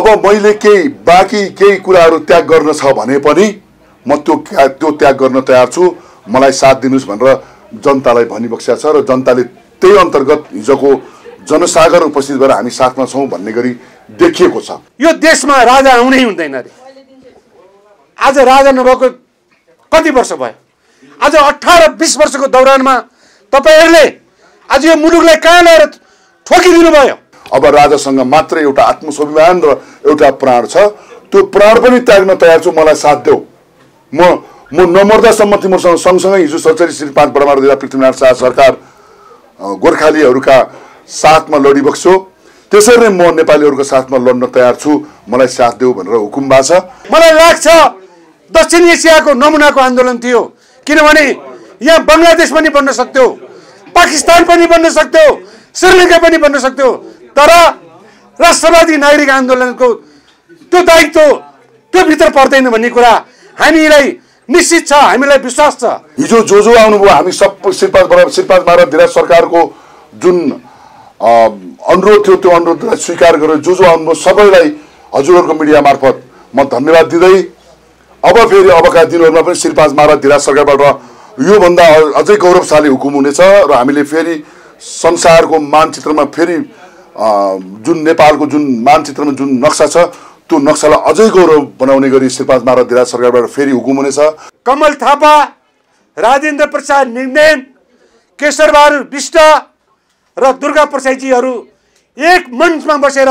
अब मैले केही बाँकी केही कुराहरू त्याग गर्न छ भने पनि म त्यो त्याग गर्न तयार छु, मलाई साथ दिनुस् भनेर जनतालाई भनिबक्सेको छ र जनताले त्यही अन्तर्गत हिजोको जनसागर उपस्थित भएर हामी साथमा छौँ भन्ने गरी देखिएको छ। यो देशमा राजा आउनै हुँदैन रे। आज राजा नभएको कति वर्ष भयो? आज 18-20 वर्षको दौरानमा तपाईहरुले आज यो मुलुकलाई कहाँ ल्याएर ठोकिदिनु भयो। अब राजासँग मात्र एउटा आत्मस्वाभिमान र एउटा प्राण छ, त्यो प्राण पनि त्याग्न तयार छु, मलाई साथ देऊ। म नमर्दासम्म तिमीसँग सँगसँगै हिजो सरकारी श्री 5 बडामार जिल्ला पृथ्वीनारायण शाह सरकार गोर्खालीहरूका साथमा लडिबक्स्यो, त्यसरी नै म नेपालीहरूको साथमा लड्न तयार छु, मलाई साथ देऊ भनेर हुकुम भएको छ। मलाई लाग्छ दक्षिण एसियाको नमुनाको आन्दोलन थियो, किनभने यहाँ बङ्गलादेश पनि बन्न सक्थ्यो, पाकिस्तान पनि बन्न सक्थ्यो, श्रीलङ्का पनि बन्न सक्थ्यो, तर राष्ट्रवादी नागरिक आन्दोलनको त्यो दायित्व त्यो भित्र पर्दैन भन्ने कुरा हामीलाई निश्चित छ, हामीलाई विश्वास छ। हिजो जो आउनुभयो हामी सब शिरपाज महाराज धिराज सरकारको जुन अनुरोध थियो त्यो अनुरोधलाई स्वीकार गरेर जो आउनुभयो सबैलाई हजुरहरूको मिडिया मार्फत म धन्यवाद दिँदै अब फेरि अबका दिनहरूमा पनि शिरपाज महाराज धिराज सरकारबाट योभन्दा अझै गौरवशाली हुकुम हुनेछ र हामीले फेरि संसारको मानचित्रमा फेरि जुन नेपालको जुन मानचित्रमा जुन नक्सा छ त्यो नक्सालाई अझै गौरव बनाउने गरी शिरपाज महाराज धिराज सरकारबाट फेरि हुकुम हुनेछ। कमल थापा, राजेन्द्र प्रसाद निगदेन, केशरबहादुर विष्ट र दुर्गा प्रसादजीहरू एक मञ्चमा बसेर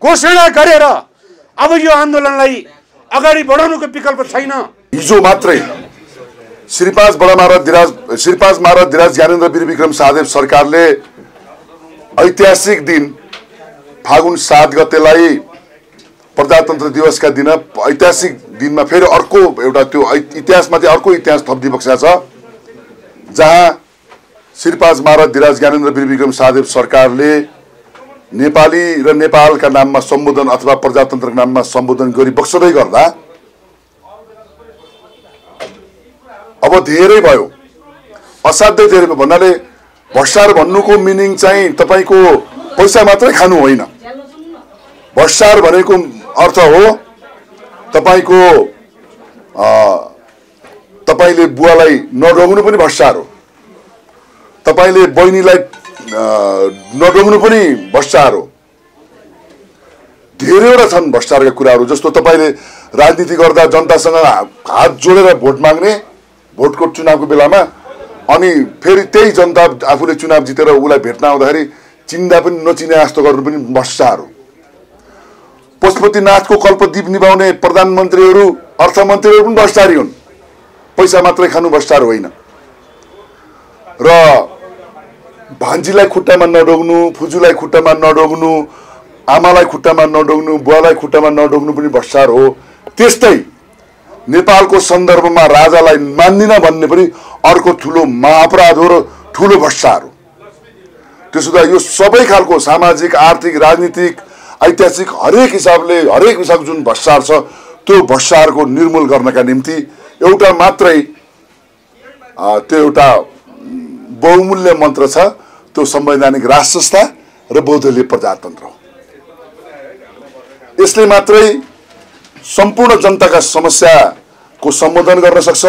घोषणा गरेर अब यो आन्दोलनलाई अगाडि बढाउनुको विकल्प छैन। हिजो मात्रै श्रीपाज महाराज धिराज ज्ञानेन्द्र वीर विक्रम शाहदेव सरकारले ऐतिहासिक दिन फागुन 7 गतेलाई प्रजातन्त्र दिवसका दिन ऐतिहासिक दिनमा फेरि अर्को एउटा त्यो इतिहासमाथि अर्को इतिहास थपिदिबक्सेको छ, जहाँ श्रीपाज महाराज धिराज ज्ञानेन्द्र वीर विक्रम शाहदेव सरकारले नेपाली र नेपालका नाममा सम्बोधन अथवा प्रजातन्त्रको नाममा सम्बोधन गरिबक्सदै गर्दा अब धेरै भयो, असाध्यै धेरै भयो। भन्नाले भ्रष्टाचार भन्नुको मिनिङ चाहिँ तपाईको पैसा मात्रै खानु होइन, भ्रष्टाचार भनेको अर्थ हो तपाईले बुवालाई नढोग्नु पनि भ्रष्टाचार हो, तपाईले बहिनीलाई नडोग्नु पनि भ्रष्टाचार हो। धेरैवटा छन् भ्रष्टाचारका कुराहरू, जस्तो तपाईले राजनीति गर्दा जनतासँग हात जोडेर भोट माग्ने भोटको चुनावको बेलामा, अनि फेरि त्यही जनता आफूले चुनाव जितेर उसलाई भेट्न आउँदाखेरि चिन्दा पनि नचिने जस्तो गर्नु पनि भ्रष्टाचार हो। पशुपतिनाथको कल्पदीप निभाउने प्रधानमन्त्रीहरू अर्थमन्त्रीहरू पनि भ्रष्टाचारी हुन्, पैसा मात्रै खानु भ्रष्टाचार होइन। र भान्जीलाई खुट्टामा नडोग्नु, फुजूलाई खुट्टामा नडोग्नु, आमालाई खुट्टामा नडोग्नु, बुवालाई खुट्टामा नडोग्नु पनि भ्रष्टाचार हो। त्यस्तै नेपालको सन्दर्भमा राजालाई मान्दिन भन्ने पनि अर्को ठुलो महाअपराध हो र ठुलो भ्रष्टाचार हो। त्यसो त यो सबै खालको सामाजिक, आर्थिक, राजनीतिक, ऐतिहासिक हरेक हिसाबको जुन भ्रष्टाचार छ त्यो भ्रष्टाचारको निर्मूल गर्नका निम्ति एउटा मात्रै त्यो एउटा बहुमूल्य मन्त्र छ, त्यो संवैधानिक राष्ट्र संस्था र बहुदलीय प्रजातन्त्र हो। यसले मात्रै सम्पूर्ण जनताका समस्याको सम्बोधन गर्न सक्छ,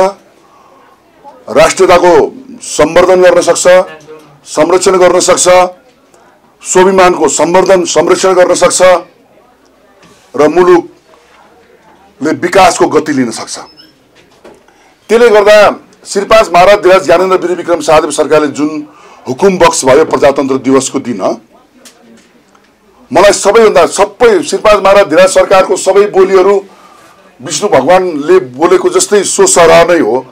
राष्ट्रियताको सम्वर्धन गर्न सक्छ, संरक्षण गर्न सक्छ, स्वाभिमानको संरक्षण गर्न सक्छ र मुलुकले विकासको गति लिन सक्छ। त्यसले गर्दा श्रीपाज महाराज धिराज ज्ञानेन्द्र वीर विक्रम शाहदेव सरकारले जुन हुकुम बक्स भयो प्रजातन्त्र दिवसको दिन, मलाई सबै श्रीपाज महाराज धिराज सरकारको सबै बोलीहरू विष्णु भगवानले बोलेको जस्तै सोसरह नै हो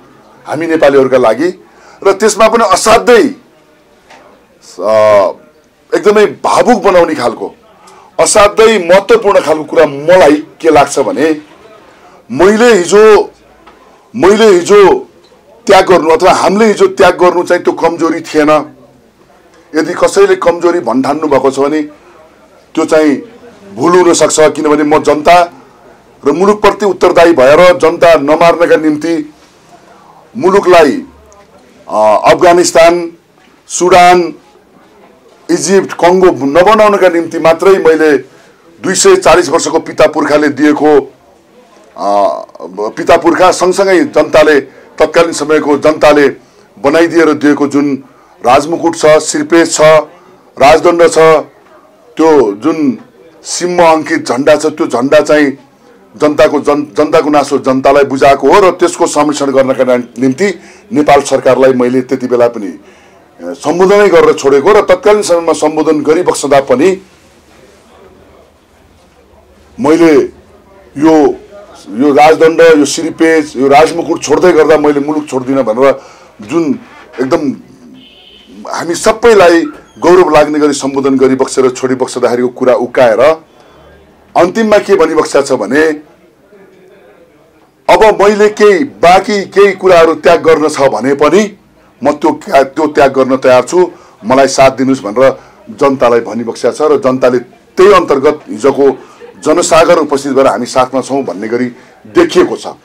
हामी नेपालीहरूका लागि। र त्यसमा पनि असाध्यै एकदमै भावुक बनाउने खालको असाध्यै महत्त्वपूर्ण खालको कुरा मलाई के लाग्छ भने, मैले हिजो त्याग गर्नु अथवा हामीले हिजो त्याग गर्नु चाहिँ त्यो कमजोरी थिएन। यदि कसैले कमजोरी भन्ठान्नु भएको छ भने त्यो चाहिँ भुल हुन सक्छ, किनभने म जनता र मुलुकप्रति उत्तरदायी भएर जनता नमार्नका निम्ति मुलुकलाई अफगानिस्तान, सुडान, इजिप्ट, कङ्गो नबनाउनका निम्ति मात्रै मैले 240 वर्षको पिता पुर्खाले दिएको पिता पुर्खा सँगसँगै जनताले तत्कालीन समयको जनताले बनाइदिएर दिएको जुन राजमुकुट छ, शिरपेश छ, राजदण्ड छ, त्यो जुन सिम्म अङ्कित झण्डा छ, त्यो झण्डा चाहिँ जनताको नासो जनतालाई बुझाएको हो र त्यसको संरक्षण गर्नका निम्ति नेपाल सरकारलाई मैले त्यति बेला पनि सम्बोधनै गरेर छोडेको र तत्कालीन समयमा सम्बोधन गरिबक्सदा पनि मैले यो राजदण्ड, यो शिरपेज, यो राजमुकुट छोड्दै गर्दा मैले मुलुक छोड्दिनँ भनेर जुन एकदम हामी सबैलाई गौरव लाग्ने गरी सम्बोधन गरिबक्सेर छोडिबक्सदाखेरिको कुरा उकाएर अन्तिममा के भनिबक्सेको छ भने अब मैले केही कुराहरू त्याग गर्न छ भने पनि म त्यो त्याग गर्न तयार छु, मलाई साथ दिनुस् भनेर जनतालाई भनिबक्सेको छ र जनताले त्यही अन्तर्गत हिजोको जनसागर उपस्थित भएर हामी साथमा छौँ भन्ने गरी देखिएको छ।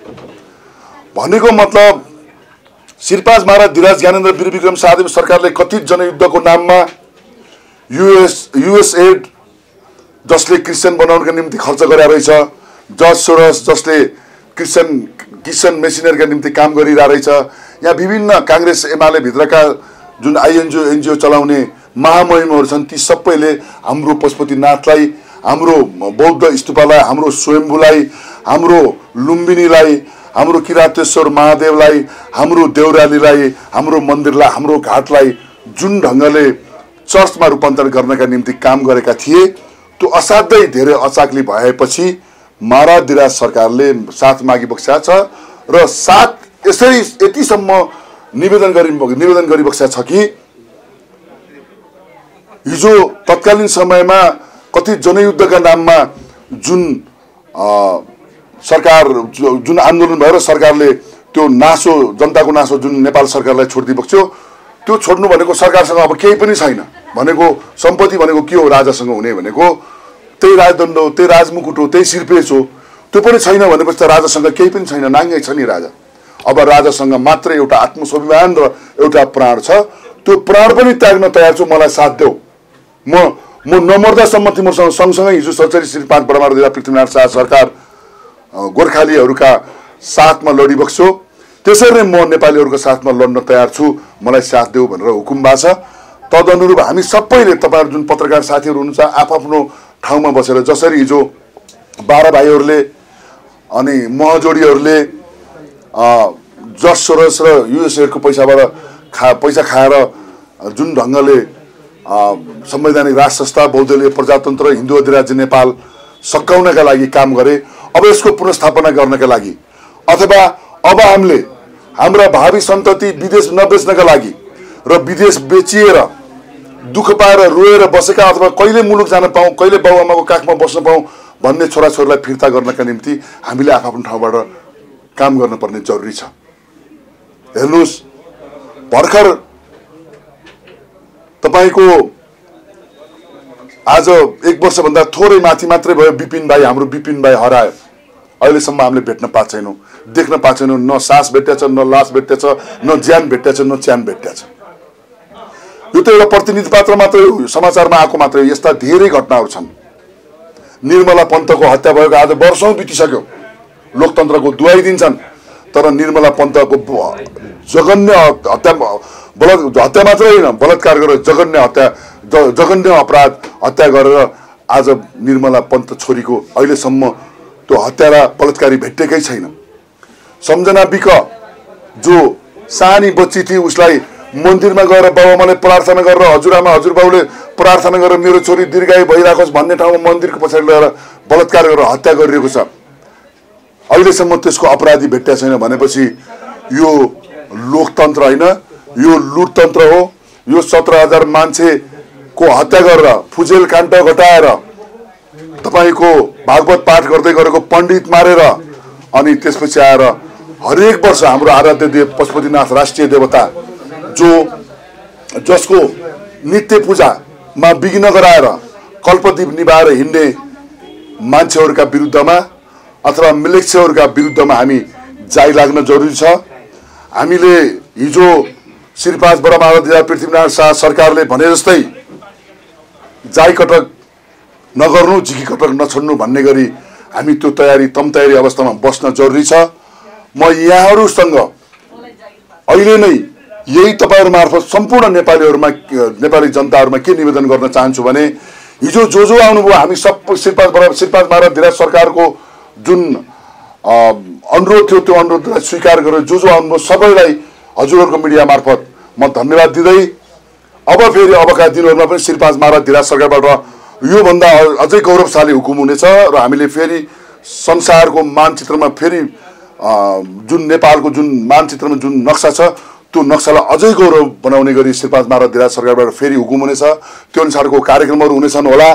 भनेको मतलब शिरपाज महाराज धीराज ज्ञानेन्द्र वीरविक्रम शाहदेव सरकारले कथित जनयुद्धको नाममा युएसएड जसले क्रिस्चियन बनाउनका निम्ति खर्च गरेर रहेछ, जर्ज सोरस जसले क्रिस्चियन मेसिनरीका निम्ति काम गरिरहेको रहेछ, यहाँ विभिन्न काङ्ग्रेस एमाले भित्रका जुन एनजिओ चलाउने महामहिमहरू छन्, ती सबैले हाम्रो पशुपतिनाथलाई, हाम्रो बौद्ध स्तूपलाई, हाम्रो स्वयम्भूलाई, हाम्रो लुम्बिनीलाई, हाम्रो किरातेश्वर महादेवलाई, हाम्रो देउरालीलाई, हाम्रो मन्दिरलाई, हाम्रो घाटलाई जुन ढङ्गले चर्चमा रूपान्तरण गर्नका निम्ति काम गरेका थिए, त्यो असाध्यै धेरै अचाक्ली भएपछि महाराज धीराज सरकारले साथ मागिबक्सेको छ र साथ यसरी यतिसम्म निवेदन गरिबक्सेको छ कि हिजो तत्कालीन समयमा कति जनयुद्धका नाममा जुन सरकार जुन आन्दोलन भएर सरकारले त्यो नासो, जनताको नासो जुन नेपाल सरकारलाई छोडिदिबक्स्यो, त्यो छोड्नु भनेको सरकारसँग अब केही पनि छैन भनेको, सम्पत्ति भनेको के हो राजासँग हुने भनेको त्यही राजदण्ड हो, त्यही राजमुकुट हो, त्यही शिरपेश हो, त्यो पनि छैन भनेपछि त राजासँग केही पनि छैन, नाङ्गै छ नि राजा। अब राजासँग मात्र एउटा आत्मस्वाभिमान र एउटा प्राण छ, त्यो प्राण पनि त्याग्न तयार छु, मलाई साथ देऊ, म नमर्दासम्म तिमीहरूसँग सँगसँगै हिजो सचरी श्री 5 बडामार पृथ्वीनारायण शाह सरकार गोर्खालीहरूका साथमा लडिबक्स्यो, त्यसरी नै म नेपालीहरूको साथमा लड्न तयार छु, मलाई साथ देऊ भनेर हुकुम भएको छ। तदनुरूप हामी सबैले, तपाईँहरू जुन पत्रकार साथीहरू हुनुहुन्छ, आफ्नो ठाउँमा बसेर जसरी हिजो 12 भाइहरूले अनि महजोडीहरूले जर्ज सोरस र युएसएडको पैसा खाएर जुन ढङ्गले संवैधानिक राज संस्था, बहुदलीय प्रजातन्त्र, हिन्दू अधिराज्य नेपाल सकाउनका लागि काम गरे, अब यसको पुनर्स्थापना गर्नका लागि अथवा अब हामीले हाम्रा भावी सन्तति विदेश नबेच्नका लागि र विदेश बेचिएर दुःख पाएर रोएर बसेका अथवा कहिले मुलुक जान पाऊँ, कहिले बाबुआमाको काखमा बस्न पाऊँ भन्ने छोराछोरीलाई फिर्ता गर्नका निम्ति हामीले आफ्नो ठाउँबाट काम गर्नुपर्ने जरुरी छ। हेर्नुहोस्, भर्खर तपाईँको आज 1 वर्षभन्दा थोरै माथि मात्रै भयो विपिन भाइ, हाम्रो विपिन भाइ हरायो। अहिलेसम्म हामीले भेट्न पाएको छैनौँ, देख्न पाएको छैनौँ, न सास भेट्टेछ, न लास भेट्टेछ, न ज्यान भेट्टेछ, न च्यान भेट्टेछ। यो त एउटा प्रतिनिधि पात्र मात्रै हो, समाचारमा आएको मात्रै, यस्ता धेरै घटनाहरू छन्। निर्मला पन्तको हत्या भएको आज वर्षौं बितिसक्यो, लोकतन्त्रको दुहाई दिन्छन्, तर निर्मला पन्तको जघन्य हत्या मात्रै होइन, बलात्कार गरेर जघन्य अपराध हत्या गरेर आज निर्मला पन्त छोरीको अहिलेसम्म त्यो हत्यारा बलात्कारी भेट्टेकै छैन। सम्झना बिक जो सानी बच्ची थिए, उसलाई मन्दिरमा गएर बाबुआमाले प्रार्थना गरेर, हजुरआमा हजुरबाउले प्रार्थना गरेर मेरो छोरी दीर्घायु भइराखोस् भन्ने ठाउँमा मन्दिरको पछाडि लगेर बलात्कार गरेर हत्या गरिरहेको छ। अहिलेसम्म त्यसको अपराधी भेट्टा छैन भनेपछि यो लोकतन्त्र होइन, यो लुटतन्त्र हो। यो 17,000 मान्छेको हत्या गरेर, फुजेल काण्ड घटाएर, तपाईँको भागवत पाठ गर्दै गरेको पण्डित मारेर, अनि त्यसपछि आएर हरेक वर्ष हाम्रो आराध्य देव पशुपतिनाथ राष्ट्रिय देवता जसको नित्य पूजामा विघ्न गराएर कल्पदीप निभाएर हिँड्ने मान्छेहरूका विरुद्धमा अथवा मिलेक्सेहरूका विरुद्धमा हामी जाइ लाग्न जरुरी छ। हामीले हिजो श्री 5 बडामार पृथ्वीनारायण शाह सरकारले भने जस्तै जाई कटक नगर्नु, झिकी कटक नछोड्नु भन्ने गरी हामी त्यो तयारी अवस्थामा बस्न जरुरी छ। म यहाँहरूसँग अहिले नै यही तपाईहरु मार्फत सम्पूर्ण नेपाली जनताहरुमा के निवेदन गर्न चाहन्छु भने हिजो जो आउनुभयो हामी सब शिरपाज महाराज धिराज सरकारको जुन अनुरोध थियो त्यो अनुरोधलाई स्वीकार गरेर जो आउनुभयो सबैलाई हजुरहरुको मिडिया मार्फत म धन्यवाद दिँदै अब फेरि अबका दिनहरुमा पनि शिरपाज महाराज धिराज सरकारबाट यो भन्दा अझै गौरवशाली हुकुम हुनेछ र हामीले फेरि संसारको मानचित्रमा फेरि जुन नेपालको जुन मानचित्रमा जुन नक्सा छ त्यो नक्सालाई अझै गौरव बनाउने गरी शिरपाज महाराज धिराज सरकारबाट फेरि हुकुम हुनेछ। त्यो अनुसारको कार्यक्रमहरू हुनेछन् होला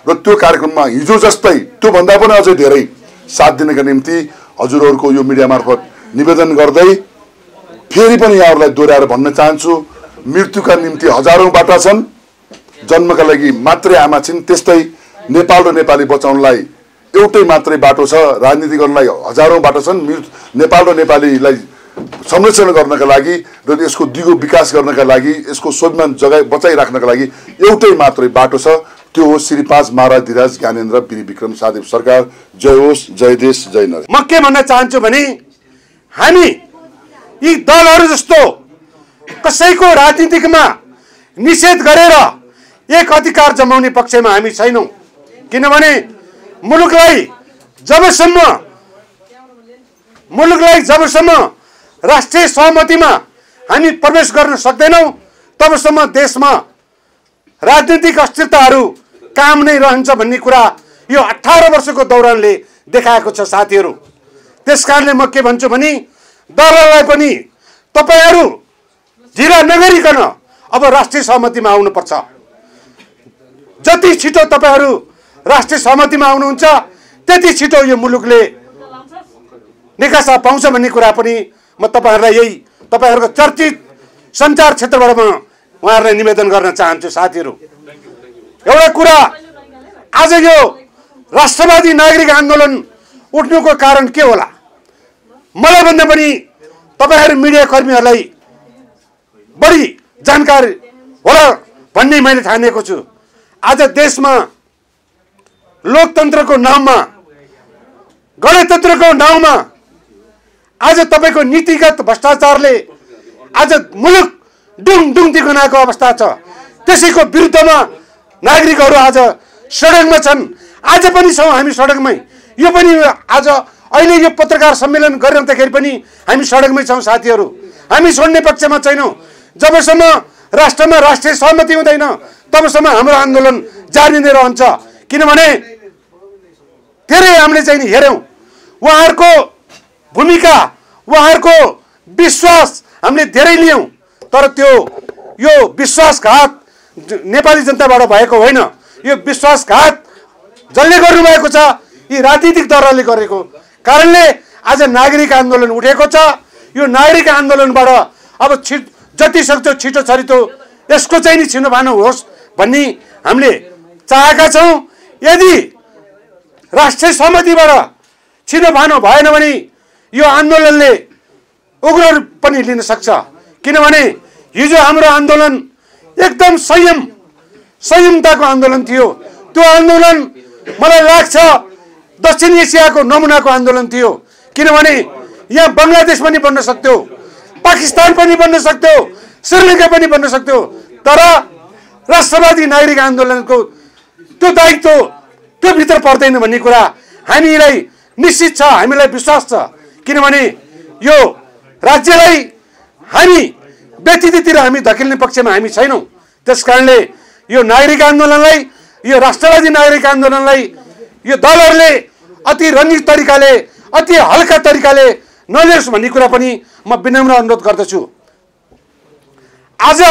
र त्यो कार्यक्रममा हिजो जस्तै त्यो भन्दा पनि अझै धेरै साथ दिनका निम्ति हजुरहरुको यो मिडिया मार्फत निवेदन गर्दै फेरि पनि यहाँहरुलाई दोहोर्याएर भन्न चाहन्छु, मृत्युका निम्ति हजारौं बाटा छन्, जन्मका लागि मात्रै आमा छिन्। त्यस्तै नेपाल र नेपाली बचाउनलाई एउटै मात्रै बाटो छ, राजनीति गर्नलाई हजारौं बाटो छन्। नेपाल र नेपालीलाई संरक्षण गर्नका लागि र यसको दिगो विकास गर्नका लागि यसको स्वाभिमान बचाइराख्नका लागि एउटै मात्रै बाटो छ, त्यो हो श्रीपाज महाराज धिराज ज्ञानेन्द्र वीर विक्रम साहदेव सरकार। जय होस्, जय देश, जय नर। म के भन्न चाहन्छु भने हामी यी दलहरू जस्तो कसैको राजनीतिमा निषेध गरेर एक अधिकार जमाउने पक्षमा हामी छैनौं। किनभने मुलुकलाई जबसम्म राष्ट्रिय सहमतिमा हामी प्रवेश गर्न सक्दैनौं तबसम्म देशमा राजनीतिक अस्थिरताहरू काम नै रहन्छ भन्ने कुरा यो 18 वर्षको दौरानले देखाएको छ साथीहरू। त्यसकारणले म के भन्छु भने दललाई पनि तपाईहरु ढिला नगरिकन अब राष्ट्रिय सहमतिमा आउनुपर्छ। जति छिटो तपाईहरु राष्ट्रिय सहमतिमा आउनुहुन्छ त्यति छिटो यो मुलुकले निकासा पाउँछ भन्ने कुरा पनि म तपाईहरुको चर्चित सञ्चार क्षेत्रबाट म उहाँहरुलाई निवेदन गर्न चाहन्छु साथीहरू। एउटा कुरा, आज यो राष्ट्रवादी नागरिक आन्दोलन उठ्नुको कारण के होला? मलाई भन्दा पनि तपाईहरु मिडिया कर्मीहरुलाई बढी जानकारी होला भन्ने मैले ठानेको छु। आज देशमा लोकतन्त्रको नाममा, गणतन्त्रको नाममा आज तपाईको नीतिगत भ्रष्टाचारले आज मुलुक डुङडुङ गनाएको अवस्था छ। त्यसैको विरुद्धमा नागरिकहरू आज सडकमा छन्। आज पनि छौं हामी सडकमै। यो पनि आज अहिले यो पत्रकार सम्मेलन गरिरहँदाखेरि पनि हामी सडकमै छौं साथीहरू। हामी छोड्ने पक्षमा छैनौं। जबसम्म राष्ट्रमा राष्ट्रिय सहमति हुँदैन तबसम्म हाम्रो आन्दोलन जारी नै रहन्छ। किनभने धेरै हामीले चाहिँ हेर्यौं उहाँहरुको भूमिका, उहाँहरुको विश्वास हामीले धेरै लियौं, तर त्यो यो विश्वासघात नेपाली जनताबाट भएको होइन। यो विश्वासघात जसले गर्नु भएको छ यी राजनीतिक दलहरूले गरेको कारणले आज नागरिक आन्दोलन उठेको छ। यो नागरिक आन्दोलनबाट अब जति सक्दो छिटो छरितो यसको चाहिँ नि छिनोभानो होस् भन्ने हामीले चाहेका छौं। यदि राष्ट्रिय सहमतिबाट छिनोभानो भएन भने यो आन्दोलनले उग्र रूप पनि लिन सक्छ। किनभने हिजो हाम्रो आन्दोलन एकदम संयमताको आन्दोलन थियो। त्यो आन्दोलन मलाई लाग्छ दक्षिण एसियाको नमुनाको आन्दोलन थियो। किनभने यहाँ बंगलादेश पनि बन्न सक्थ्यो, पाकिस्तान पनि बन्न सक्थ्यो, श्रीलङ्का पनि बन्न सक्थ्यो, तर राष्ट्रवादी नागरिक आन्दोलनको त्यो दायित्व त्यो भित्र पर्दैन भन्ने कुरा हामीलाई निश्चित छ, हामीलाई विश्वास छ। किनभने यो राज्यलाई हामी व्यतितिर हामी धकेल्ने पक्षमा हामी छैनौं। त्यसकारणले यो नागरिक आन्दोलनलाई, यो राष्ट्रवादी नागरिक आन्दोलनलाई यो दलहरूले अति रंगीन तरिकाले, अति हल्का तरिकाले नलियोस् भन्ने कुरा पनि म विनम्र अनुरोध गर्दछु। आज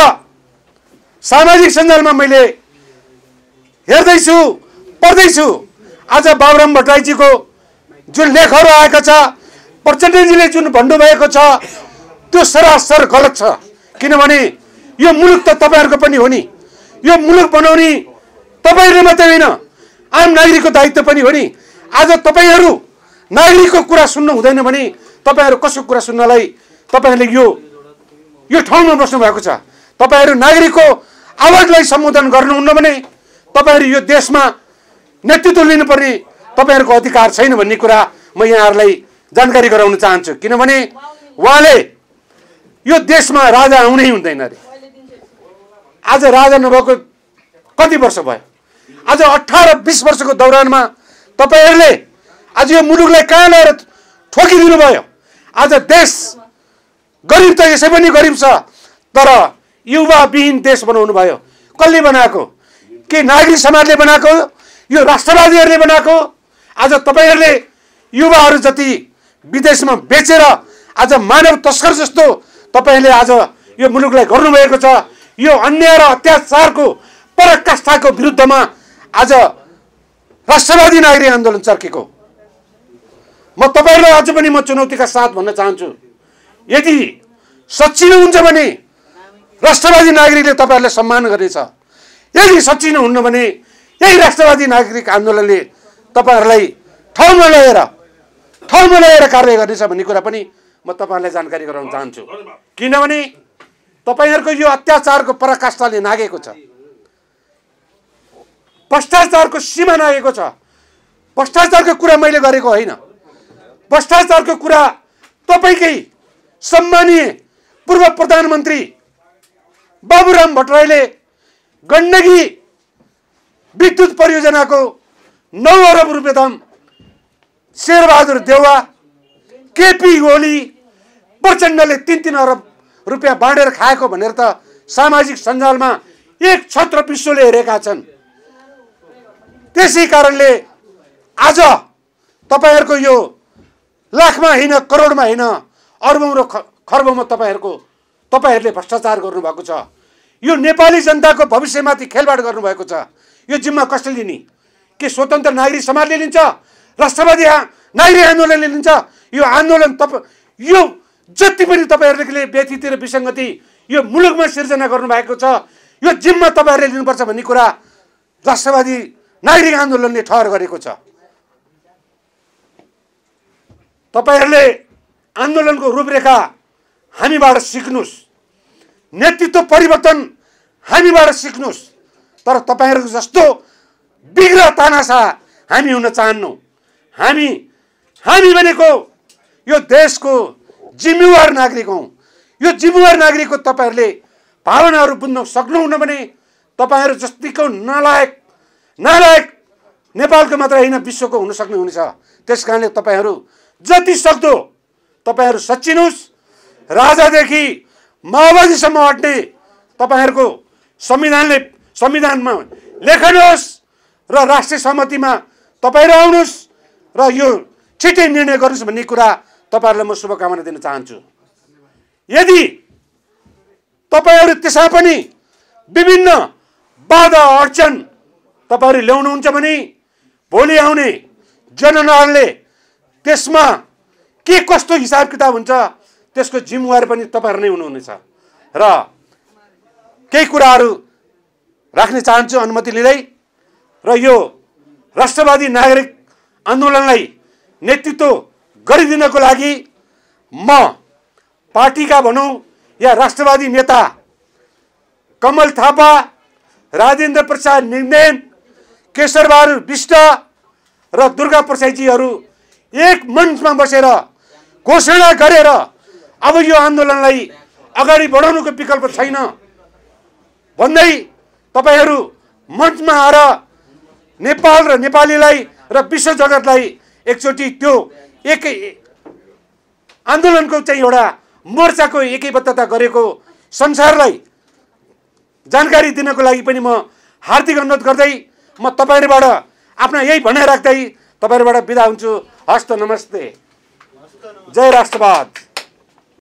सामाजिक सञ्जालमा मैले हेर्दैछु, पढ्दैछु, आज बाबुराम भट्टराईजीको जुन लेखहरू आएका छ, प्रचण्डजीले जुन भन्नुभएको छ त्यो सरासर गलत छ। किनभने यो मुलुक त तपाईहरुको पनि हो नि। यो मुलुक बनाउने तपाईहरुले मात्रै होइन, आम नागरिकको दायित्व पनि हो नि। आज तपाईहरु नागरिकको कुरा सुन्नु हुँदैन भने तपाईहरु कसको कुरा सुन्नलाई तपाईहरुले यो ठाउँमा बस्नु भएको छ। तपाईहरु नागरिकको आवाजलाई सम्बोधन गर्नुहुन्न भने तपाईहरु यो देशमा नेतृत्व लिनुपर्ने तपाईहरुको अधिकार छैन भन्ने कुरा म यहाँहरुलाई जानकारी गराउन चाहन्छु। किनभने उहाँले यो देशमा राजा आउनै हुँदैन रे। आज राजा नभएको कति वर्ष भयो? आज 18-20 वर्षको दौरानमा तपाईहरुले आज यो मुलुकलाई कहाँ ल्याएर ठोकिदिनु भयो। आज देश गरिब त यसै पनि गरिब छ, तर युवा विहीन देश बनाउनु भयो। कसले बनाएको? के नागरिक समाजले बनाएको? यो राष्ट्रवादीहरूले बनाएको? आज तपाईहरुले युवाहरू जति विदेशमा बेचेर आज मानव तस्कर जस्तो तपाईहरुले आज यो मुलुकलाई गर्नुभएको छ। यो अन्याय र अत्याचारको पराकाष्ठाको विरुद्धमा आज राष्ट्रवादी नागरिक आन्दोलन चर्केको। म तपाईहरुलाई अझ पनि म चुनौतीका साथ भन्न चाहन्छु, यदि सच्चिलो हुन्छ भने राष्ट्रवादी नागरिकले तपाईहरुलाई सम्मान गर्नेछ। यदि सच्चिलो हुन्न भने यही राष्ट्रवादी नागरिक आन्दोलनले तपाईहरुलाई ठाउँमा ल्याएर कारबाही गर्नेछ भन्ने कुरा पनि म तपाईहरुलाई जानकारी गराउन चाहन्छु। किनभने तपाईहरुको यो अत्याचारको पराकाष्ठाले नागेको छ, भ्रष्टाचारको सीमा नागेको छ। भ्रष्टाचारको कुरा मैले गरेको होइन। भ्रष्टाचारको कुरा तपाईकै सम्मानीय पूर्व प्रधानमन्त्री बाबुराम भट्टराईले गण्डकी विद्युत परियोजनाको 9 अरब रुपियाँ दाम शेरबहादुर देउवा, केपी ओली, प्रचण्डले 3-3 अरब रुपियाँ बाँडेर खाएको भनेर त सामाजिक सञ्जालमा एक छत्र विश्वले हेरेका छन्। त्यसै कारणले आज तपाईहरुको यो लाखमा हैन, करोडमा हैन, अर्बौं र खर्बौंमा तपाईहरुले भ्रष्टाचार गर्नुभएको छ। यो नेपाली जनताको भविष्यमाथि खेलवाड गर्नुभएको छ। यो जिम्मा कसले लिने? के स्वतन्त्र नागरिक समाजले लिन्छ? राष्ट्रवादी नागरिक आन्दोलनले लिन्छ? यो आन्दोलन यो जति पनि तपाईहरुले व्यथिति र विसङ्गति यो मुलुकमा सिर्जना गर्नुभएको छ, यो जिम्मा तपाईहरुले लिनुपर्छ भन्ने कुरा राष्ट्रवादी नागरिक आन्दोलनले ठहर गरेको छ। तपाईहरुले आन्दोलनको रूपरेखा हामीबाट सिक्नुस्, नेतृत्व परिवर्तन हामीबाट सिक्नुस्, तर तपाईहरुको जस्तो बिग्र तानासा हामी हुन चाहन्नौ। हामी भनेको यो देशको जिम्मेवार नागरिक हौं। यो जिम्मेवार नागरिकको तपाईहरुले भावनाहरू बुझ्न सक्नुहुन्न भने तपाईहरु जस्तिको नालायक नेपालको मात्र हैन विश्वको हुन सक्ने हुनेछ। त्यसकारणले तपाईहरु जति सक्दो तपाईहरु सच्चिनुस्। राजादेखि माओवादीसम्म हट्ने तपाईहरुको संविधानमा लेखनुहोस् र राष्ट्रिय सहमतिमा तपाईहरु आउनुस् र यो छिटै निर्णय गर्नुस् भन्ने कुरा तपाईहरुलाई म शुभकामना दिन चाहन्छु। यदि तपाईहरु त्यसमा पनि विभिन्न बाधा अडचन तपाईहरु ल्याउनुहुन्छ भने भोलि आउने जनगणनाले त्यसमा के कस्तो हिसाब किताब हुन्छ त्यसको जिम्मेवारी पनि तपाईहरु नै हुनुहुनेछ। र केही कुराहरू राख्न चाहन्छु अनुमति लिँदै। र यो राष्ट्रवादी नागरिक आन्दोलनलाई नेतृत्व गरिदिनको लागि म पार्टीका भनौं या राष्ट्रवादी नेता कमल थापा, राजेन्द्र प्रसाद निगदेन, केशरबहादुर विष्ट र दुर्गा प्रसादजीहरू एक मञ्चमा बसेर घोषणा गरेर अब यो आन्दोलनलाई अगाडि बढाउनुको विकल्प छैन भन्दै तपाईहरु मञ्चमा आएर नेपाल र नेपालीलाई र विश्व जगतलाई एकचोटि त्यो एकै आन्दोलनको चाहिँ एउटा मोर्चाको एकैबद्धता गरेको संसारलाई जानकारी दिनको लागि पनि म हार्दिक अनुरोध गर्दै म तपाईहरुबाट आफ्ना यही भनाइ राख्दै तपाईहरुबाट बिदा हुन्छु। हस्त नमस्ते। जय राष्ट्रवाद।